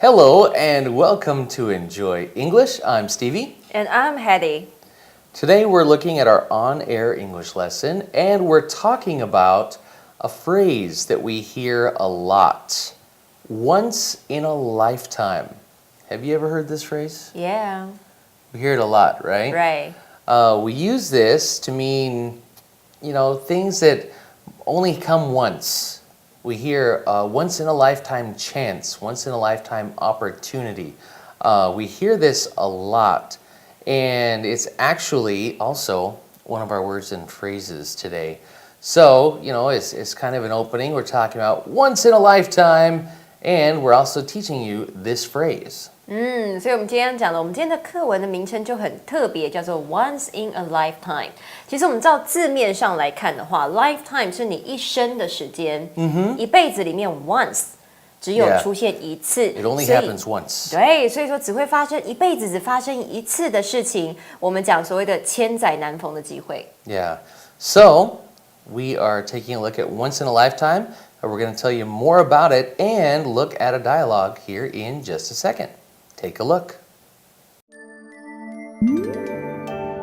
Hello and welcome to Enjoy English. I'm Stevie. And I'm Hattie. Today we're looking at our on-air English lesson and we're talking about a phrase that we hear a lot. Once in a lifetime. Have you ever heard this phrase? Yeah. We hear it a lot, right? Right. We use this to mean, things that only come once. We hear once in a lifetime chance, once in a lifetime opportunity. We hear this a lot, and it's actually also one of our words and phrases today. So, it's kind of an opening. We're talking about once in a lifetime, and we're also teaching you this phrase. 所以我们今天的课文的名称就很特别，叫做 Once in a Lifetime。其实我们照字面上来看的话 ，lifetime 是你一生的时间，一辈子里面 once 只有出现一次 It only happens once. 对，所以说只会发生一辈子只发生一次的事情，我们讲所谓的千载难逢的机会。Yeah. So, we are taking a look at once in a lifetime, and we're going to tell you more about it and look at a dialogue here in just a second. Take a look.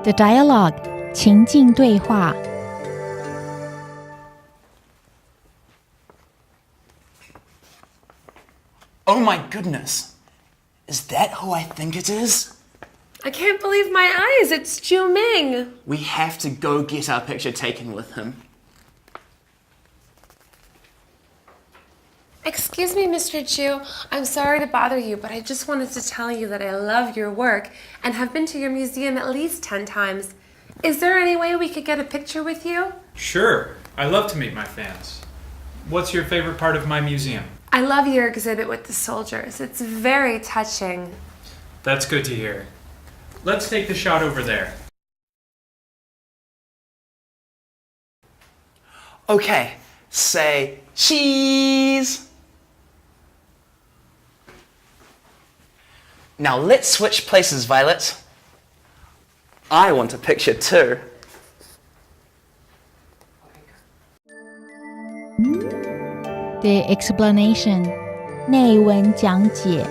The dialogue 情境对话 Oh my goodness! Is that who I think it is? I can't believe my eyes. It's Zhu Ming. We have to go get our picture taken with him. Excuse me, Mr. Zhu. I'm sorry to bother you, but I just wanted to tell you that I love your work and have been to your museum at least 10 times. Is there any way we could get a picture with you? Sure. I love to meet my fans. What's your favorite part of my museum? I love your exhibit with the soldiers. It's very touching. That's good to hear. Let's take the shot over there. Okay, say cheese! Now let's switch places, Violet. I want a picture too. The explanation 内文讲解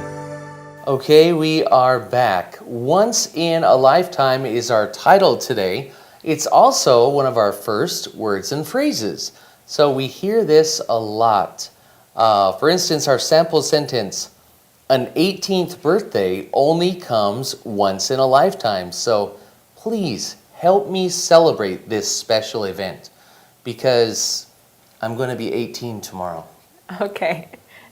Okay, we are back. Once in a lifetime is our title today. It's also one of our first words and phrases. So we hear this a lot. For instance, our sample sentence, an 18th birthday only comes once in a lifetime. So please help me celebrate this special event because I'm going to be 18 tomorrow. Okay.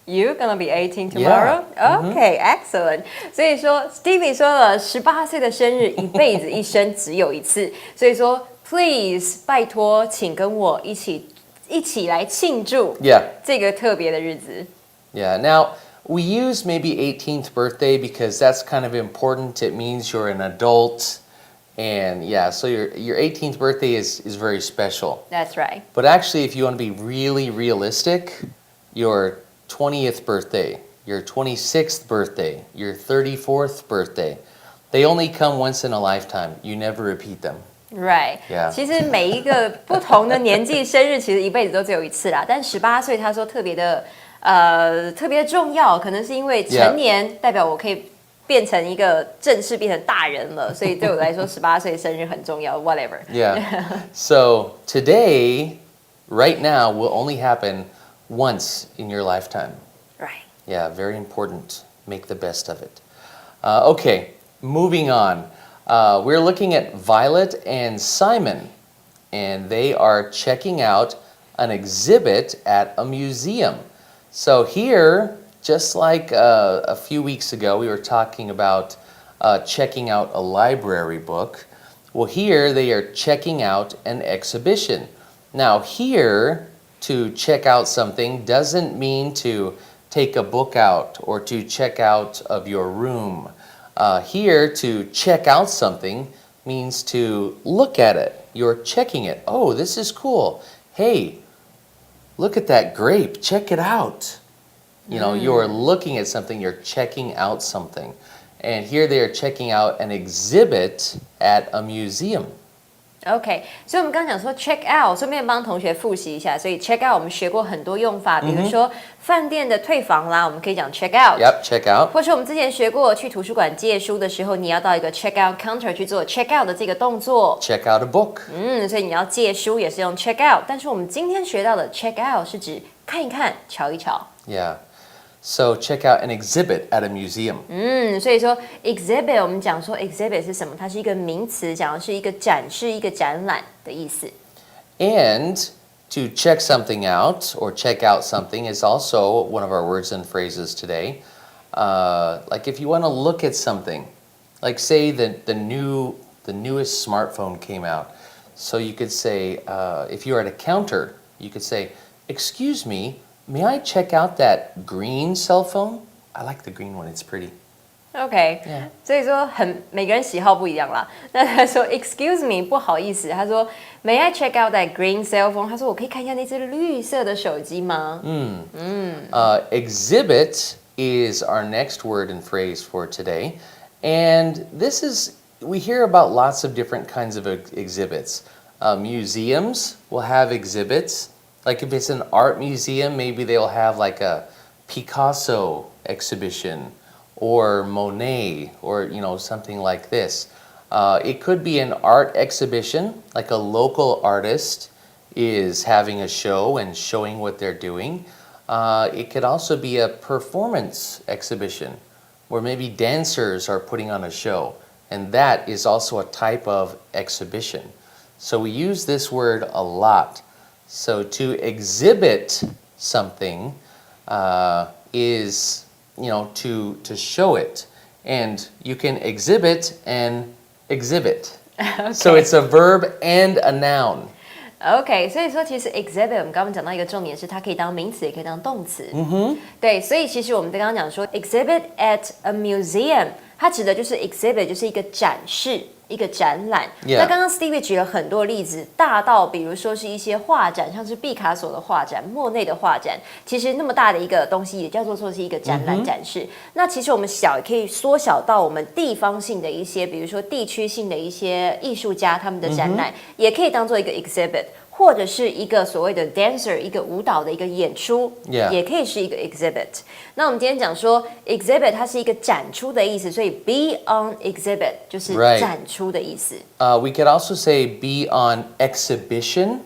You're gonna be 18 tomorrow? Yeah. Okay, excellent. 所以说 Stevie 说了18岁的生日一辈子一生只有一次，所以说 please 拜托请跟我一起来庆祝 这个特别的日子。Yeah, now we use maybe 18th birthday because that's kind of important. It means you're an adult. And yeah, so your 18th birthday is very special. That's right. But actually, if you want to be really realistic, your 20th birthday, your 26th birthday, your 34th birthday, they only come once in a lifetime. You never repeat them. Right. Yeah. 其实每一个不同的年纪生日，其实一辈子都只有一次啦。但18岁他说特别的重要，可能是因为成年代表我可以变成一个正式变成大人了，所以对我来说18岁生日很重要。Whatever. Yeah. So today, right now, will only happen once in your lifetime. Right. Yeah, very important. Make the best of it. Okay, moving on. We're looking at Violet and Simon, and they are checking out an exhibit at a museum. So here, just like a few weeks ago, we were talking about checking out a library book. Well, here they are checking out an exhibition. Now here, to check out something doesn't mean to take a book out or to check out of your room. Here, to check out something means to look at it. You're checking it. Oh, this is cool. Hey, look at that grape. Check it out. You know, you're looking at something, you're checking out something. And here they are checking out an exhibit at a museum. OK，所以我们刚刚讲说 check out，顺便帮同学复习一下。所以 check out 我们学过很多用法，比如说饭店的退房啦，我们可以讲 check out。Yep, check out. 或是我们之前学过，去图书馆借书的时候，你要到一个 check out counter 去做 check out 的这个动作。Check out a book. 所以你要借书也是用 check out，但是我们今天学到的 check out 是指看一看、瞧一瞧。Yeah. So check out an exhibit at a museum. 所以说 exhibit 我们讲说 exhibit 是什么？它是一个名词，讲的是一个展示、一个展览的意思。And to check something out or check out something is also one of our words and phrases today. Like if you want to look at something, like say the newest smartphone came out. So you could say, if you're at a counter, you could say, "Excuse me, may I check out that green cell phone? I like the green one, it's pretty." OK， 所以说每个人喜好不一样啦。那他说 Excuse me， 不好意思，他说 May I check out that green cell phone？ 他说我可以看一下那只绿色的手机吗Exhibit is our next word and phrase for today. And this is, we hear about lots of different kinds of exhibits. Museums will have exhibits. Like if it's an art museum, maybe they'll have like a Picasso exhibition or Monet or, you know, something like this. It could be an art exhibition, like a local artist is having a show and showing what they're doing. It could also be a performance exhibition where maybe dancers are putting on a show, and that is also a type of exhibition. So we use this word a lot. So to exhibit something is, you know, to show it. And you can exhibit and exhibit. So it's a verb and a noun. OK， 所以说其实 exhibit 我们刚刚讲到一个重点是它可以当名词，也可以当动词。对，所以其实我们刚刚讲说 exhibit at a museum， 它指的就是 exhibit 就是一个展示。一个展览。那刚刚 Stevie 举了很多例子，大到比如说是一些画展，像是毕卡索的画展、莫内的画展，其实那么大的一个东西也叫做是一个展览展示。那其实我们小也可以缩小到我们地方性的一些，比如说地区性的一些艺术家他们的展览，也可以当做一个 exhibit。或者是一个所谓的 dancer， 一个舞蹈的一个演出，也可以是一个 exhibit。那我们今天讲说 exhibit 它是一个展出的意思，所以 be on exhibit 就是展出的意思。We could also say be on exhibition,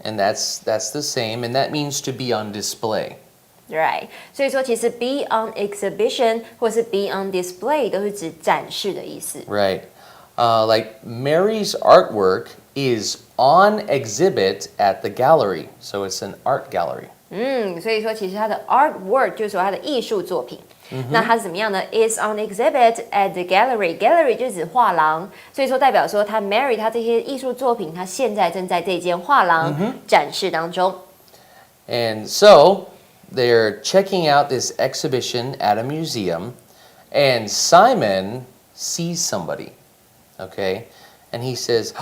and that's the same, and that means to be on display. Right， 所以说其实 be on exhibition 或是 be on display 都是指展示的意思。Right. Like Mary's artwork is on exhibit at the gallery, so it's an art gallery. 所以说其实它的 artwork 就是说它的艺术作品。那它是怎么样呢 ？Is on exhibit at the gallery. Gallery 就是指画廊，所以说代表说他 Mary 他这些艺术作品，他现在正在这间画廊展示当中。And so they're checking out this exhibition at a museum, and Simon sees somebody. Okay, and he says,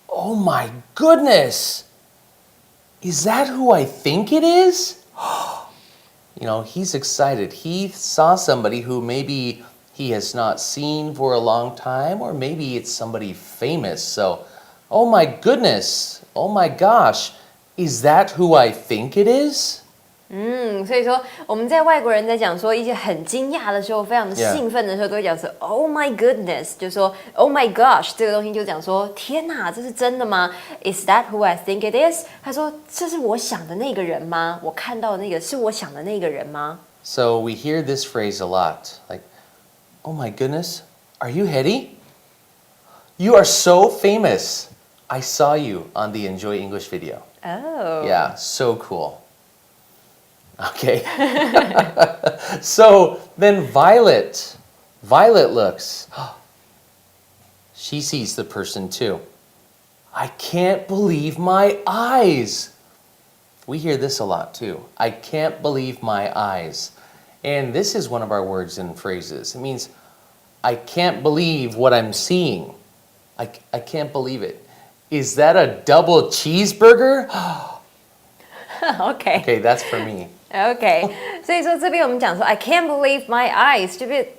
"Oh my goodness, is that who I think it is?" You know, he's excited. He saw somebody who maybe he has not seen for a long time, or maybe it's somebody famous. So, oh my goodness, oh my gosh, is that who I think it is?所以说我们在外国人在讲说一些很惊讶的时候，非常的兴奋的时候，都会讲说 "Oh my goodness"， 就说 "Oh my gosh"， 这个东西就讲说天哪，这是真的吗 ？Is that who I think it is？ 他说这是我想的那个人吗？我看到的那个是我想的那个人吗 So we hear this phrase a lot, like, "Oh my goodness, are you Hedy? You are so famous. I saw you on the Enjoy English video." Oh. Yeah, so cool. Okay. So then Violet looks. She sees the person too. I can't believe my eyes. We hear this a lot too. I can't believe my eyes. And this is one of our words and phrases. It means, I can't believe what I'm seeing. I can't believe it. Is that a double cheeseburger? OK Okay, that's for me. OK，所以说这边我们讲说 I can't believe my eyes，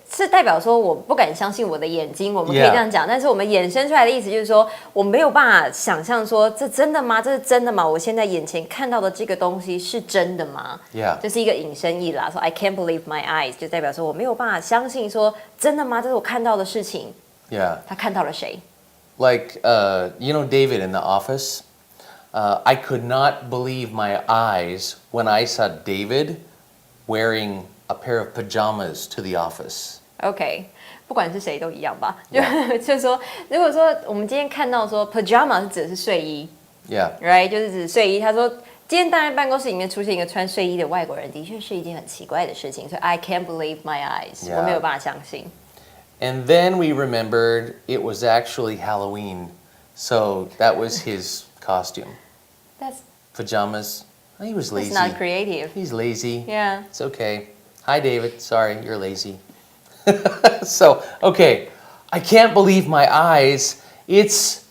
是代表说我不敢相信我的眼睛，我们可以这样讲。但是我们衍生出来的意思就是说，我没有办法想象说这真的吗？这是真的吗？我现在眼前看到的这个东西是真的吗？ Yeah. 这是一个引申义啦。说 I can't believe my eyes，就代表说我没有办法相信说真的吗？这是我看到的事情。Yeah. 他看到了谁？ Like, you know David in The Office? I could not believe my eyes when I saw David wearing a pair of pajamas to the office. OK，不管是谁都一样吧。就是说，如果说我们今天看到说 pajama 是指的是睡衣 Yeah. ，right，就是指睡衣。他说，今天当然办公室里面出现一个穿睡衣的外国人，的确是一件很奇怪的事情。所以 I can't believe my eyes，、 Yeah. 我没有办法相信。And then we remembered it was actually Halloween. So that was his costume. That's Pajamas. He was lazy. not creative. He's lazy. Yeah. It's okay. Hi, David. Sorry, you're lazy. So, okay. I can't believe my eyes. It's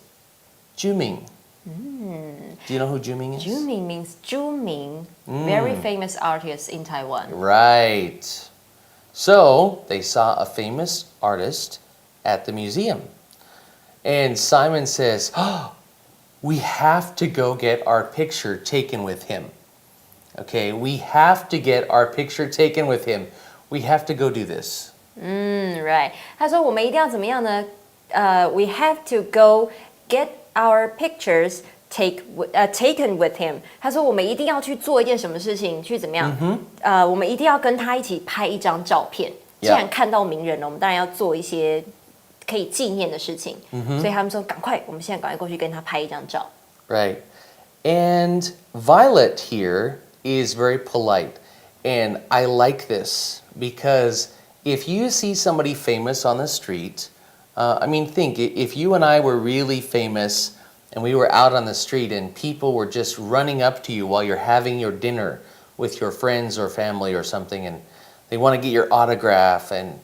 Juming. Do you know who Juming is? Juming means Zhu Ming, very famous artist in Taiwan. Right. So, they saw a famous artist at the museum. And Simon says, oh, we have to go get our picture taken with him. Okay, we have to get our picture taken with him. We have to go do this. Right. 他说我们一定要怎么样呢？We have to go get our pictures taken with him. 他说我们一定要去做一件什么事情，去怎么样？我们一定要跟他一起拍一张照片。既然看到名人了，我们当然要做一些可以纪念的事情。所以他们说赶快，我们现在赶快过去跟他拍一张照。Right. And Violet here is very polite. And I like this because if you see somebody famous on the street, I mean, think if you and I were really famous and we were out on the street and people were just running up to you while you're having your dinner with your friends or family or something, and they want to get your autograph, and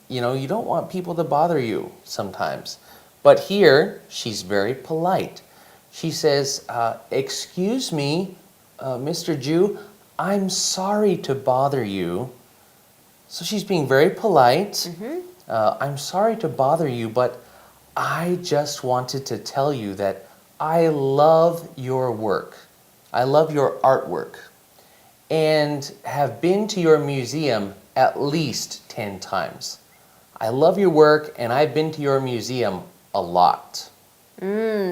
you know, you don't want people to bother you sometimes. But here, she's very polite. She says, excuse me, Mr. Jew, I'm sorry to bother you. So she's being very polite. I'm sorry to bother you, but I just wanted to tell you that I love your work. I love your artwork and have been to your museum at least 10 times. I love your work and I've been to your museum a lot.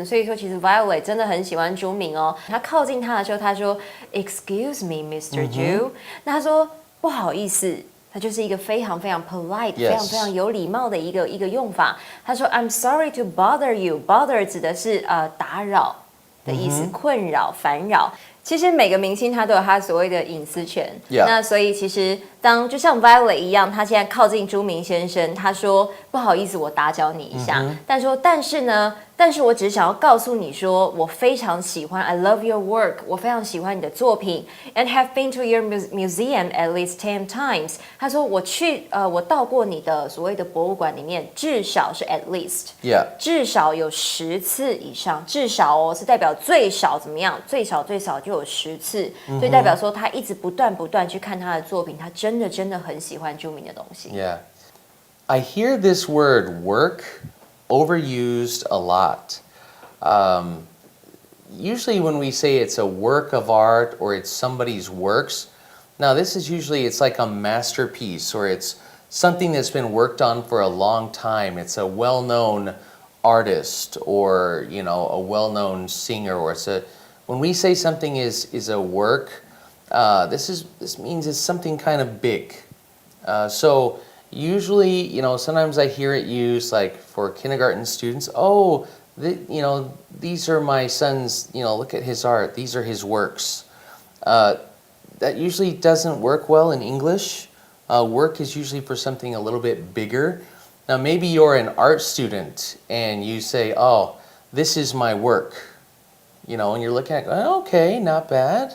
所以说其实 Violet 真的很喜欢朱明哦。他靠近他的时候，他说 "Excuse me, Mr. Jew"，那他说不好意思。它就是一个非常非常 polite、非常非常有礼貌的一个用法。他说 "I'm sorry to bother you"， bother 指的是打扰的意思，困扰、烦扰。其实每个明星他都有他所谓的隐私权。那所以其实就像 Violet 一样，他现在靠近朱明先生，他说不好意思，我打搅你一下。但是我只是想要告诉你说，我非常喜欢 I love your work， 我非常喜欢你的作品 ，and have been to your museum at least 10 times。他说我到过你的所谓的博物馆里面，至少是 at least， 至少有10次以上，至少哦是代表最少怎么样？最少就有10次，所以代表说他一直不断去看他的作品，他真的很喜欢著名的东西。Yeah. I hear this word work overused a lot. Usually when we say it's a work of art or it's somebody's works, now this is usually it's like a masterpiece or it's something that's been worked on for a long time. It's a well-known artist or, you know, a well-known singer or when we say something is a work, this means it's something kind of big. So usually, you know, sometimes I hear it used like for kindergarten students. Oh, you know, these are my son's, you know, look at his art. These are his works. That usually doesn't work well in English. Work is usually for something a little bit bigger. Now, maybe you're an art student and you say, oh, this is my work. You know, and you're looking at, oh, okay, not bad.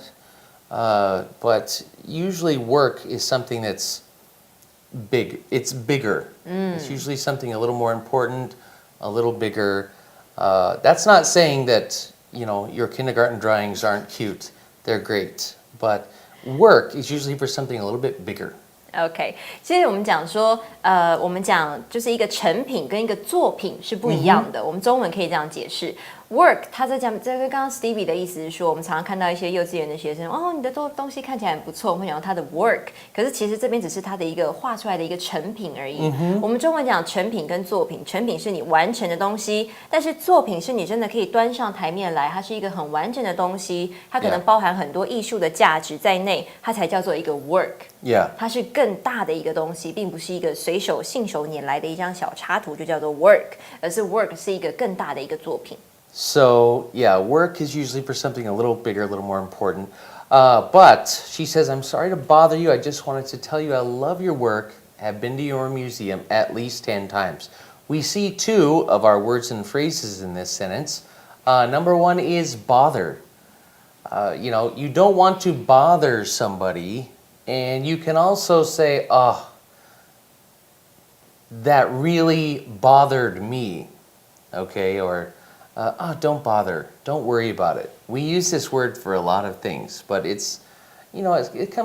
but usually work is something that's big. It's bigger. It's usually something a little more important, a little bigger. That's not saying that, your kindergarten drawings aren't cute. They're great. But work is usually for something a little bit bigger. OK，其实我们讲说，我们讲就是一个成品跟一个作品是不一样的。我们中文可以这样解释 ，work 它在讲这个刚刚 Stevie 的意思是说，我们常常看到一些幼稚园的学生，哦，你的东西看起来很不错，我们会讲到他的 work， 可是其实这边只是他的一个画出来的一个成品而已。我们中文讲成品跟作品，成品是你完成的东西，但是作品是你真的可以端上台面来，它是一个很完整的东西，它可能包含很多艺术的价值在内，它才叫做一个 work。Yeah. 它是更大的一个东西，并不是一个随手信手拈来的一张小插图就叫做 work， 而是 work 是一个更大的一个作品。So, yeah, work is usually for something a little bigger, a little more important. But she says, I'm sorry to bother you. I just wanted to tell you I love your work. Have been to your museum at least 10 times. We see two of our words and phrases in this sentence. Number one is bother. You don't want to bother somebody. And you can also say, oh, that really bothered me. Okay, or don't bother, don't worry about it. We use this word for a lot of things, but it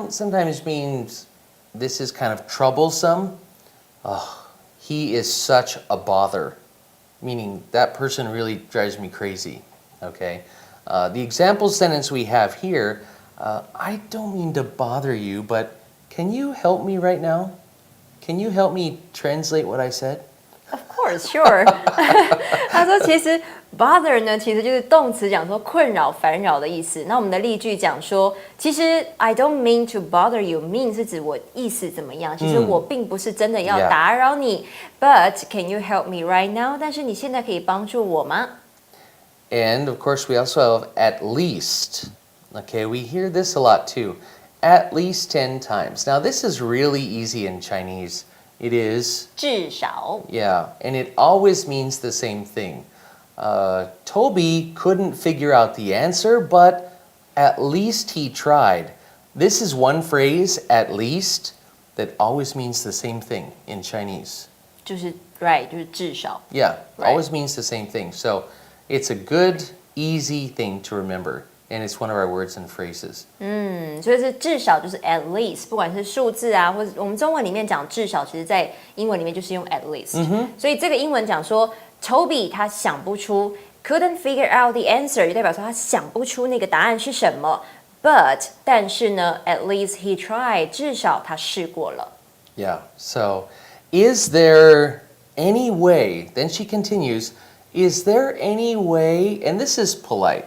sometimes means this is kind of troublesome. Oh, he is such a bother, meaning that person really drives me crazy. Okay, the example sentence we have here, I don't mean to bother you, but can you help me right now? Can you help me translate what I said? Of course, sure 。他说，其实 bother 呢，其实就是动词，讲说困扰、烦扰的意思。那我们的例句讲说，其实 I don't mean to bother you mean 是指我意思怎么样，其实我并不是真的要打扰你。But can you help me right now？ 但是你现在可以帮助我吗？ And of course, we also have at least. Okay, we hear this a lot too. At least 10 times. Now, this is really easy in Chinese. It is. 至少。 Yeah, and it always means the same thing. Toby couldn't figure out the answer, but at least he tried. This is one phrase, at least, that always means the same thing in Chinese. 就是 right， 就是至少。 Yeah, Right. always means the same thing. So it's a good, easy thing to remember. And it's one of our words and phrases. 所以是至少就是 at least， 不管是数字啊，或者我们中文里面讲至少，其实在英文里面就是用 at least。所以这个英文讲说 Toby 他想不出 couldn't figure out the answer， 就代表说他想不出那个答案是什么。But 但是呢 at least he tried， 至少他试过了。 Yeah. So, is there any way? Then she continues, is there any way? And this is polite.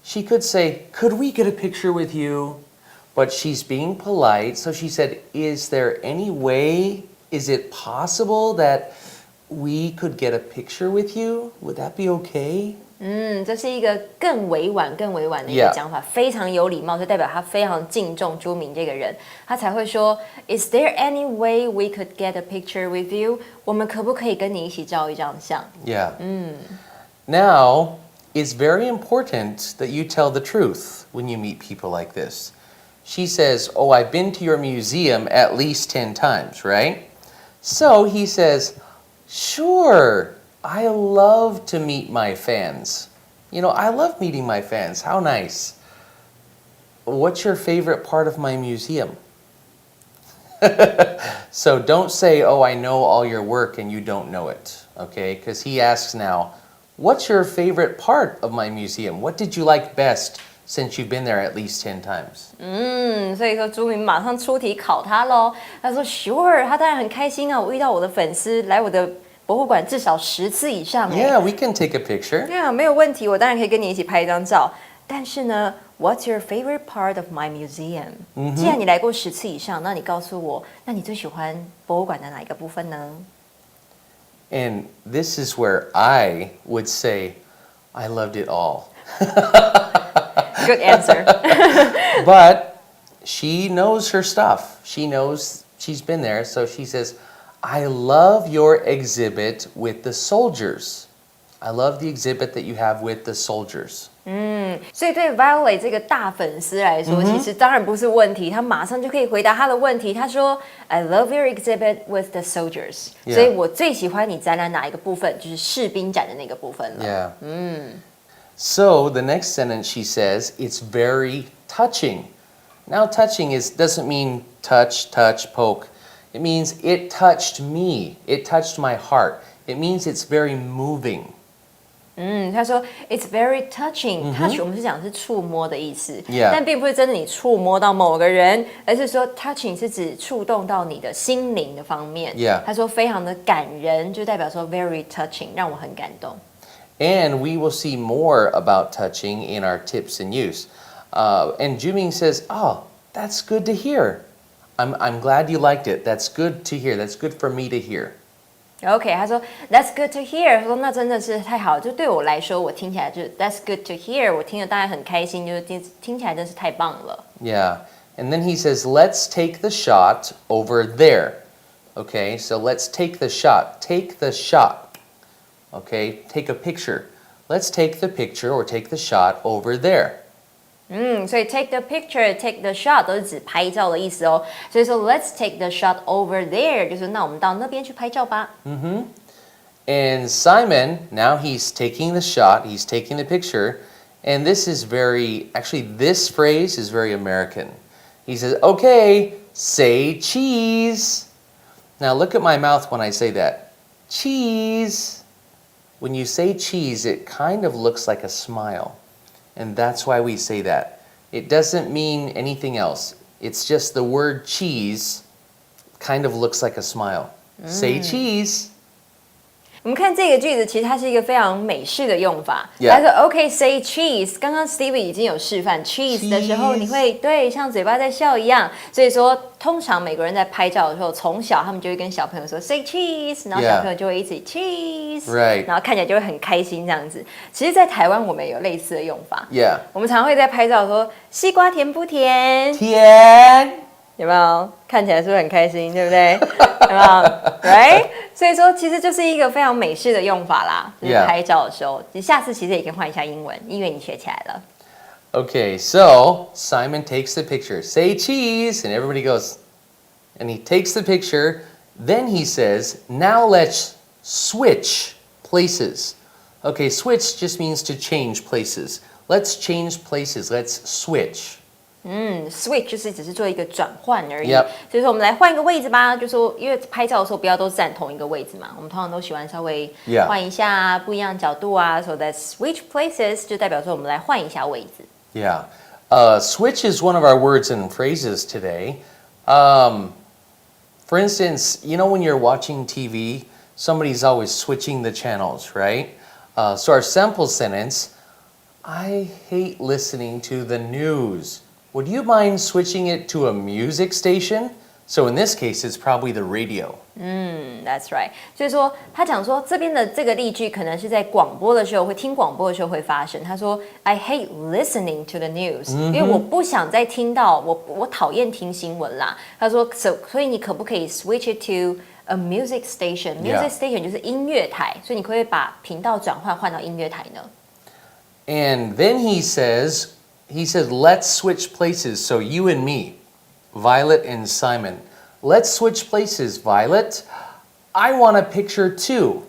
She could say, could we get a picture with you? But she's being polite, so she said, is there any way? Is it possible that we could get a picture with you? Would that be okay? 这是一个更委婉的一个讲法，非常有礼貌，就代表他非常敬重朱明这个人，他才会说 Is there any way we could get a picture with you？ 我们可不可以跟你一起照一张相？ Yeah. Now, it's very important that you tell the truth when you meet people like this. She says, oh, I've been to your museum at least 10 times, right? So he says, sure, I love to meet my fans. I love meeting my fans. How nice. What's your favorite part of my museum? So don't say, oh, I know all your work and you don't know it, okay? Because he asks now, what's your favorite part of my museum? What did you like best since you've been there at least 10 times? 所以说朱明马上出题考他咯。他说 Sure， 他当然很开心啊，我遇到我的粉丝来我的博物馆至少10次以上。Yeah, we can take a picture. Yeah， 没有问题，我当然可以跟你一起拍一张照。但是呢 ，What's your favorite part of my museum？ 既然你来过10次以上，那你告诉我，那你最喜欢博物馆的哪一个部分呢？ And this is where I would say, I loved it all. Good answer. But she knows her stuff. She knows she's been there. So she says, I love your exhibit with the soldiers. I love the exhibit that you have with the soldiers. 所以对 Violet 这个大粉丝来说，其实当然不是问题，他马上就可以回答他的问题。他说 ：“I love your exhibit with the soldiers。” Yeah. 所以我最喜欢你展览哪一个部分，就是士兵展的那个部分了。Yeah. So the next sentence she says, it's very touching. Now touching doesn't mean touch, poke. It means it touched me. It touched my heart. It means it's very moving. 他说 "It's very touching." Touch 我们是讲是触摸的意思 Yeah. 但并不是真的你触摸到某个人，而是说 touching 是指触动到你的心灵的方面。Yeah. 他说非常的感人，就代表说 very touching， 让我很感动。And we will see more about touching in our tips and use. And Juming says, "Oh, that's good to hear. I'm glad you liked it. That's good to hear. That's good for me to hear." OK， 他说 That's good to hear。他说那真的是太好了，就对我来说，我听起来就是 That's good to hear。我听了当然很开心，就是听起来真是太棒了。Yeah. And then he says, let's take the shot over there. Okay, so let's take the shot. Take the shot. Okay, take a picture. Let's take the picture or take the shot over there. 所以 take the picture, take the shot 都是指拍照的意思哦。所以说 Let's take the shot over there， 就是那我们到那边去拍照吧。And Simon, now he's taking the shot, he's taking the picture, and this phrase is very American. He says, okay, say cheese. Now look at my mouth when I say that. Cheese. When you say cheese, it kind of looks like a smile. And that's why we say that. It doesn't mean anything else. It's just the word cheese kind of looks like a smile. Say cheese. 我们看这个句子，其实它是一个非常美式的用法。 Yeah. 他说 OK say cheese。刚刚 Stevie 已经有示范 cheese 的时候， Cheese 你会对像嘴巴在笑一样。所以说，通常美国人在拍照的时候，从小他们就会跟小朋友说 say cheese， 然后小朋友就会一起 cheese， Right. 然后看起来就会很开心这样子。其实，在台湾我们也有类似的用法。 Yeah. 我们常会在拍照说西瓜甜不甜？甜。有没有看起来是不是很开心，对不对？有没有 ？Right？ 所以说，其实就是一个非常美式的用法啦，就是 Yeah. 拍照的时候。你下次其实也可以换一下英文，因为你学起来了。 Okay, so Simon takes the picture. Say cheese, and everybody goes. And he takes the picture. Then he says, now let's switch places. Okay, switch just means to change places. Let's change places. Let's switch. Switch 就是只是做一个转换而已。 Yep. 所以说，我们来换一个位置吧。就说，因为拍照的时候不要都站同一个位置嘛，我们通常都喜欢稍微 Yeah. 换一下啊，不一样的角度啊。So that switch places 就代表说我们来换一下位置。 Yeah. Switch is one of our words and phrases today. For instance, you know when you're watching TV, somebody's always switching the channels, right? So our sample sentence, I hate listening to the news. Would you mind switching it to a music station? So in this case, it's probably the radio. That's right。所以说，他讲说这边的这个例句可能是在广播的时候会听广播的时候会发生。他说，I hate listening to the news，、因为我不想再听到，我讨厌听新闻啦。他说，所以你可不可以 switch it to a music station？Music Yeah. station 就是音乐台，所以你可不可以把频道换到音乐台呢？ And then he says, let's switch places. So you and me, Violet and Simon. Let's switch places, Violet. I want a picture too.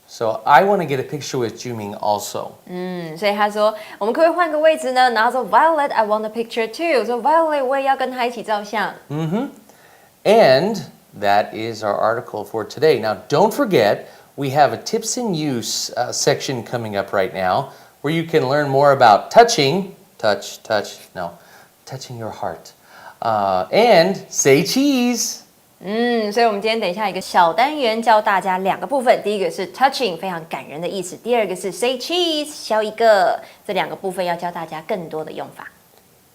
So I want to get a picture with Juming also. 所以他说，我们可不可以换个位置呢？然后说 Violet, I want a picture too。说 Violet， 我也要跟他一起照相。And that is our article for today. Now, don't forget, we have a tips and use section coming up right now where you can learn more about touching your heart. And say cheese. 所以我们今天等一下一个小单元教大家两个部分，第一个是 touching 非常感人的意思，第二个是 say cheese 笑一个，这两个部分要教大家更多的用法。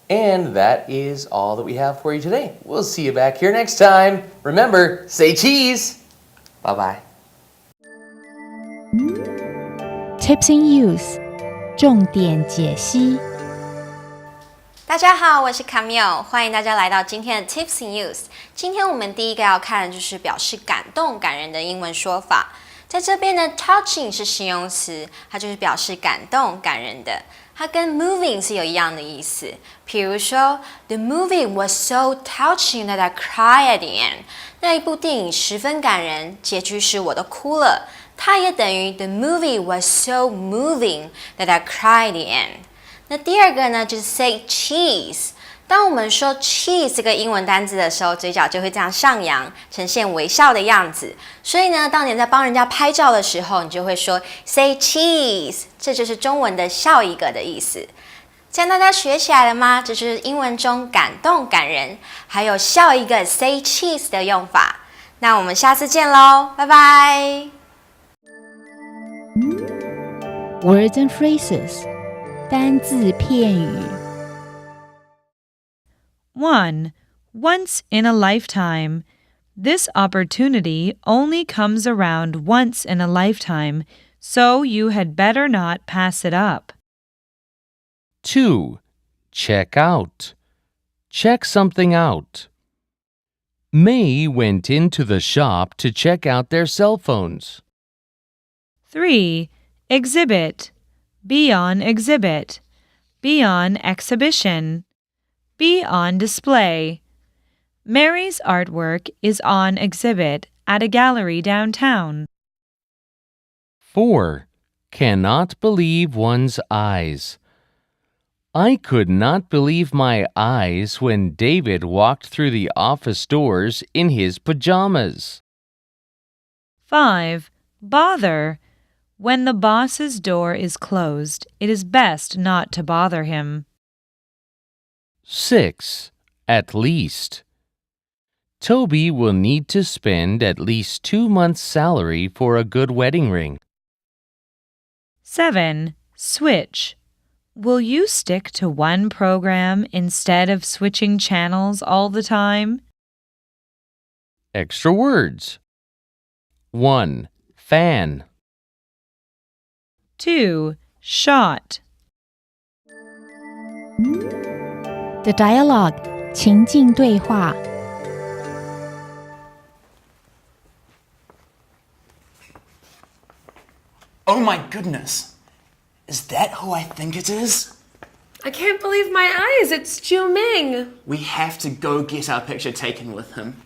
And that is all that we have for you today. We'll see you back here next time. Remember, say cheese. Bye-bye. Tips and Use 重点解析。大家好，我是 Camille， 欢迎大家来到今天的 Tips and Use。今天我们第一个要看的就是表示感动、感人的英文说法。在这边呢 ，touching 是形容词，它就是表示感动、感人的。它跟 moving 是有一样的意思。比如说 The movie was so touching that I cried at the end。那一部电影十分感人，结局时我都哭了。它也等于 The movie was so moving that I cried at the end。那第二个呢，就是 say cheese。当我们说 cheese 这个英文单字的时候，嘴角就会这样上扬，呈现微笑的样子。所以呢，当你在帮人家拍照的时候，你就会说 say cheese， 这就是中文的笑一个的意思。这样大家学起来了吗？这就是英文中感动、感人，还有笑一个 say cheese 的用法。那我们下次见喽，拜拜。Words and phrases 单字片语。1. Once in a lifetime. This opportunity only comes around once in a lifetime, so you had better not pass it up. 2. Check out. Check something out. May went into the shop to check out their cell phones. 3. Exhibit. Be on exhibit. Be on exhibition. Be on display. Mary's artwork is on exhibit at a gallery downtown. 4. Cannot believe one's eyes. I could not believe my eyes when David walked through the office doors in his pajamas. 5. Bother. When the boss's door is closed, it is best not to bother him. 6. At least. Toby will need to spend at least 2 months' salary for a good wedding ring. 7. Switch. Will you stick to one program instead of switching channels all the time? Extra words. 1. Fan. 2. Shot. The dialogue 情境对话。Oh my goodness. Is that who I think it is? I can't believe my eyes. It's Ju Ming. We have to go get our picture taken with him.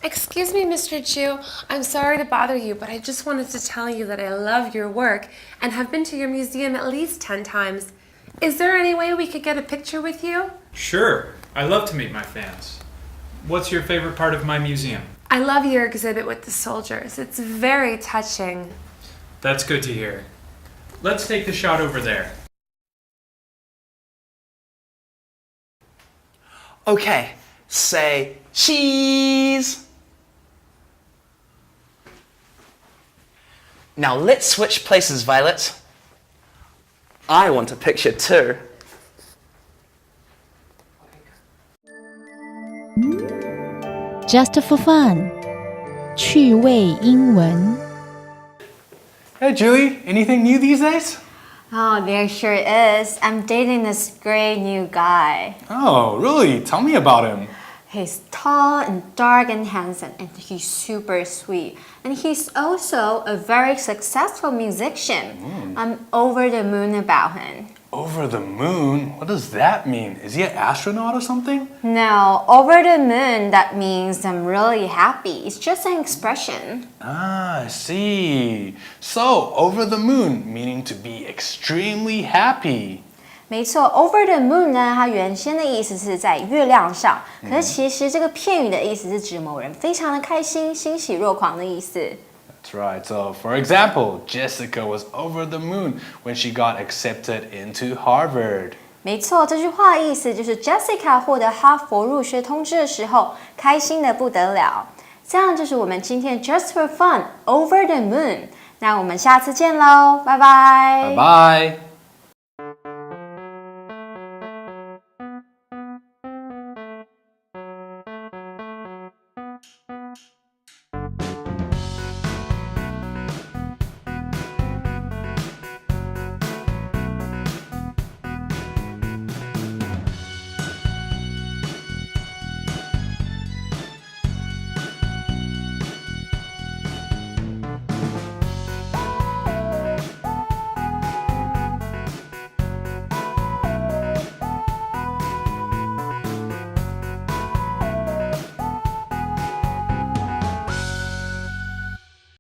Excuse me, Mr. Chu. I'm sorry to bother you, but I just wanted to tell you that I love your work and have been to your museum at least 10 times. Is there any way we could get a picture with you? Sure. I love to meet my fans. What's your favorite part of my museum? I love your exhibit with the soldiers. It's very touching. That's good to hear. Let's take the shot over there. Okay, say cheese. Now let's switch places, Violet. I want a picture too. Just for fun 趣味英文。 Hey Julie, anything new these days? Oh, there sure is. I'm dating this great new guy. Oh, really? Tell me about him. He's tall and dark and handsome, and he's super sweet. And he's also a very successful musician. I'm over the moon about him. Over the moon? What does that mean? Is he an astronaut or something? No, over the moon, that means I'm really happy. It's just an expression. Ah, I see. So, over the moon, meaning to be extremely happy. 没错 ，over the moon 呢，它原先的意思是在月亮上，可是其实这个片语的意思是指某人非常的开心、欣喜若狂的意思。That's right. So, for example, Jessica was over the moon when she got accepted into Harvard. 没错，这句话的意思就是 Jessica 获得哈佛入学通知的时候，开心的不得了。这样就是我们今天 Just for Fun Over the Moon。那我们下次见喽，拜拜。Bye bye.